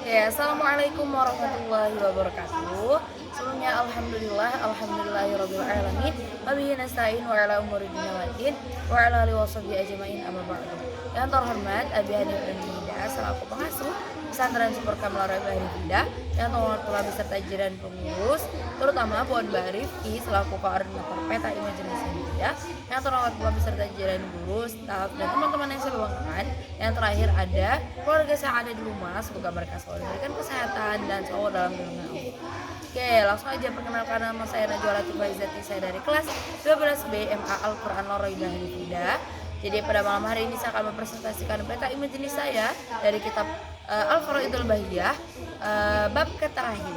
Ya, assalamualaikum warahmatullahi wabarakatuh. Sebelumnya alhamdulillahirabbil alamin. Wabihi nasta'in wa ala umuri dunya waddin wa ala alihi washabihi ajmain amma ba'du. Yang terhormat Abi Hanif dan Nida selaku pengasuh Pesantren Super Kamlar Abi Hanif Nida, yang terhormat pula beserta jajaran pengurus, terutama Puan Mbak Rifki selaku koordinator Peta Imajinasi Nida, yang terhormat pula beserta jajaran guru, staf, dan teman-teman yang saya banggakan. Yang terakhir ada keluarga saya ada di rumah, semoga mereka selalu diberikan kesehatan dan selalu dalam lindungan Allah. Oke, langsung aja perkenalkan, nama saya Najwa Latif Faizati, saya dari kelas 12B MA Al-Quran Loraidah Hidayah. Jadi pada malam hari ini saya akan mempresentasikan peta imajinasi saya dari kitab Al-Faraidul Bahiyah, bab terakhir.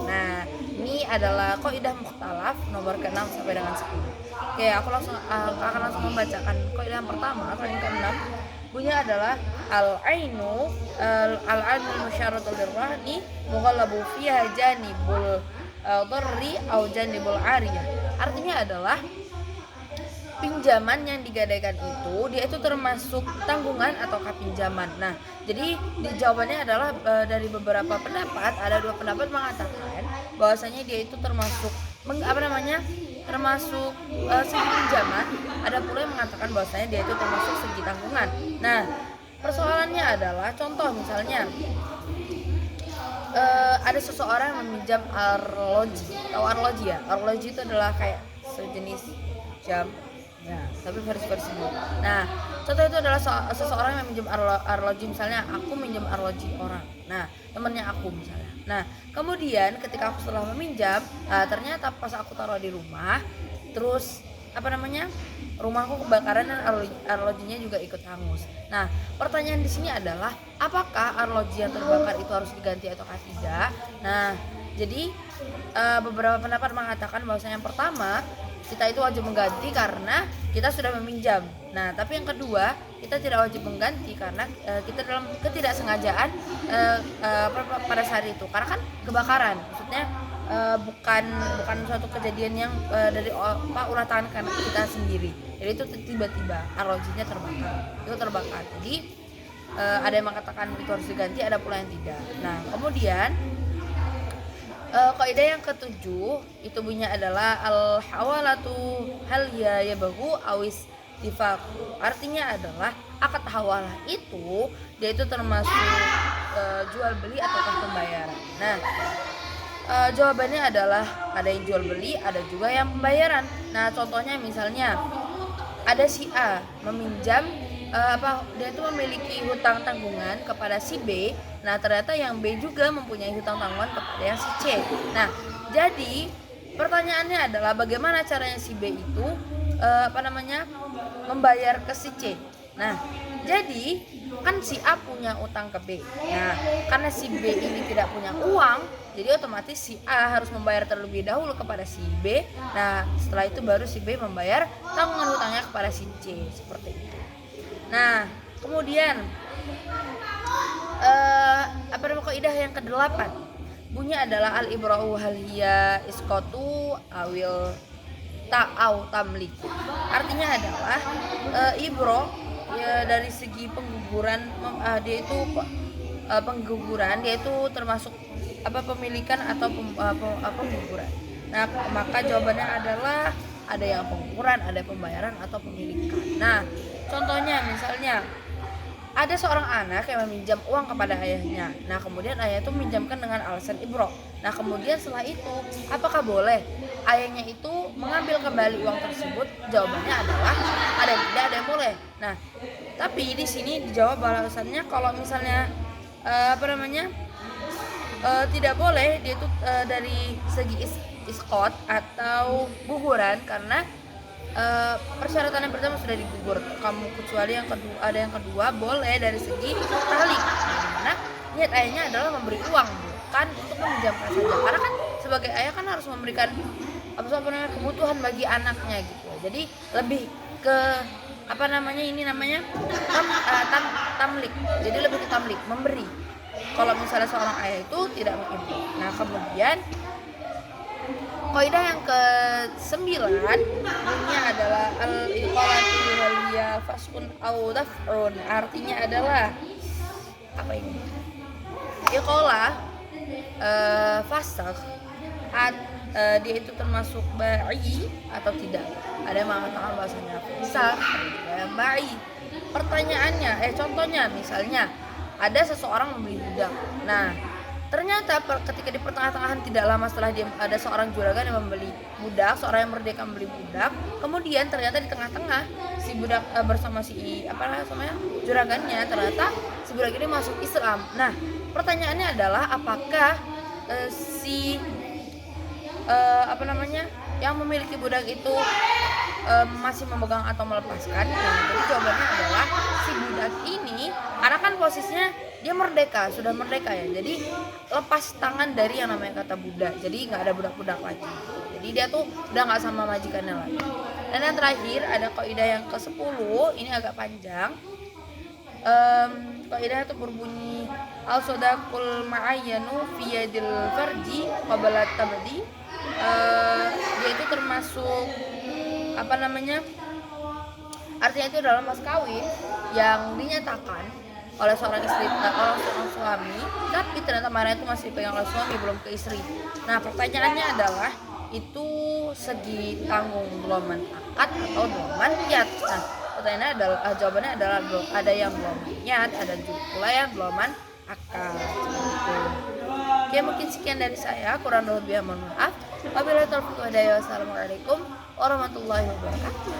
Nah, ini adalah Qaidah Mukhtalaf nomor ke-6 sampai dengan 10. Oke, aku akan langsung membacakan qaidah yang pertama atau yang ke-6. Bunyinya adalah al-ainul musyaratul lirrahni mughallabu fiha janibul dharri au janibul ariyah. Artinya adalah pinjaman yang digadaikan dia itu termasuk tanggungan ataukah pinjaman. Nah, jadi jawabannya adalah dari beberapa pendapat, ada dua pendapat mengatakan bahwasanya dia itu termasuk termasuk segi pinjaman, ada pula yang mengatakan bahwasanya dia itu termasuk segi tanggungan. Nah, persoalannya adalah contoh misalnya ada seseorang yang meminjam arloji. Tahu arloji ya? Arloji itu adalah kayak sejenis jam ya, tapi versi dulu. Nah, contoh itu adalah seseorang yang minjem arloji, misalnya aku minjem arloji orang. Nah, temennya aku misalnya. Nah, kemudian ketika aku setelah meminjam, ternyata pas aku taruh di rumah, terus rumahku kebakaran dan arlojinya juga ikut hangus. Nah, pertanyaan di sini adalah apakah arloji yang terbakar itu harus diganti atau tidak? Nah, jadi beberapa pendapat mengatakan bahwasanya yang pertama, kita itu wajib mengganti karena kita sudah meminjam. Nah, tapi yang kedua, kita tidak wajib mengganti karena kita dalam ketidaksengajaan pada saat itu. Karena kan kebakaran, maksudnya bukan suatu kejadian yang dari ulah tangan kita sendiri. Jadi itu tiba-tiba arlojinya terbakar. Jadi ada yang mengatakan itu harus diganti, ada pula yang tidak. Nah, kemudian kaidah yang ketujuh itu bunyinya adalah al-hawalatu hal ya bahu awis difaku. Artinya adalah akad hawalah itu dia itu termasuk jual beli ataukah pembayaran. Nah, jawabannya adalah ada yang jual beli, ada juga yang pembayaran. Nah, contohnya misalnya ada si A meminjam dia itu memiliki hutang tanggungan kepada si B. Nah, ternyata yang B juga mempunyai hutang tanggungan kepada yang si C. Nah, jadi pertanyaannya adalah bagaimana caranya si B itu membayar ke si C. Nah, jadi kan si A punya utang ke B. Nah, karena si B ini tidak punya uang, jadi otomatis si A harus membayar terlebih dahulu kepada si B. Nah, setelah itu baru si B membayar tanggungan hutangnya kepada si C, seperti itu. Nah, kemudian kaidah yang ke-8 bunyi adalah al-ibra'u hal hiya isqatu awil ta'au tamlik. Artinya adalah ibro ya, dari segi pengguguran dia itu pengguguran, dia itu termasuk pemilikan atau pengguguran. Nah, maka jawabannya adalah ada yang pengguguran, ada pembayaran atau pemilikan. Nah, contohnya misalnya ada seorang anak yang meminjam uang kepada ayahnya. Nah, kemudian ayah itu meminjamkan dengan alasan ibro. Nah, kemudian setelah itu apakah boleh ayahnya itu mengambil kembali uang tersebut? Jawabannya adalah ada yang tidak, ada yang boleh. Nah, tapi di sini dijawab alasannya kalau misalnya tidak boleh, dia itu dari segi iskot atau guguran, karena persyaratan yang pertama sudah digugur kamu, kecuali ada yang kedua boleh dari segi tahlik, dimana niat ayahnya adalah memberi uang bukan untuk meminjamkan saja, karena kan sebagai ayah kan harus memberikan kebutuhan bagi anaknya gitu. Jadi lebih ke tamlik, jadi lebih ke tamlik, memberi. Kalau misalnya seorang ayah itu tidak mengimpor. Nah, kemudian kaidah yang ke-9 bunyinya adalah al-iqalatu hiya fasun au daf'un. Artinya adalah apa ini? Iqalah fasakh. Dia itu termasuk ba'i atau tidak. Ada yang mengatakan bahasanya fasakh, ada yang ba'i. Pertanyaannya, contohnya misalnya ada seseorang membeli budak. Nah, ternyata ketika di pertengahan tidak lama setelah dia ada seorang juragan yang membeli budak, seorang yang merdeka membeli budak, kemudian ternyata di tengah-tengah si budak bersama si juragannya, ternyata si budak ini masuk Islam. Nah, pertanyaannya adalah apakah si yang memiliki budak itu masih memegang atau melepaskan? Nah, jadi jawabannya adalah si budak ini, karena kan posisinya dia merdeka, sudah merdeka ya, jadi lepas tangan dari yang namanya kata budak, jadi nggak ada budak-budak lagi. Jadi dia tuh udah nggak sama majikannya lagi. Dan yang terakhir ada kaidah yang ke-10, ini agak panjang. Kaidahnya itu berbunyi al-sadaqul ma'ayyanu fi yadil farji qabla tabdi. Dia itu termasuk artinya itu dalam mas kawin yang dinyatakan oleh seorang istri, oleh seorang suami, tapi ternyata marahnya itu masih dipegang oleh suami, belum ke istri. Nah, pertanyaannya adalah itu segi tanggung dolaman akad atau dolaman yat. Nah, pertanyaannya adalah jawabannya adalah ada yang dolaman yat, ada juga pula yang dolaman akad. Gitu. Oke, mungkin sekian dari saya, kurang lebih mohon maaf. Wabillahi taufiq wal hidayah. Wassalamualaikum warahmatullahi wabarakatuh.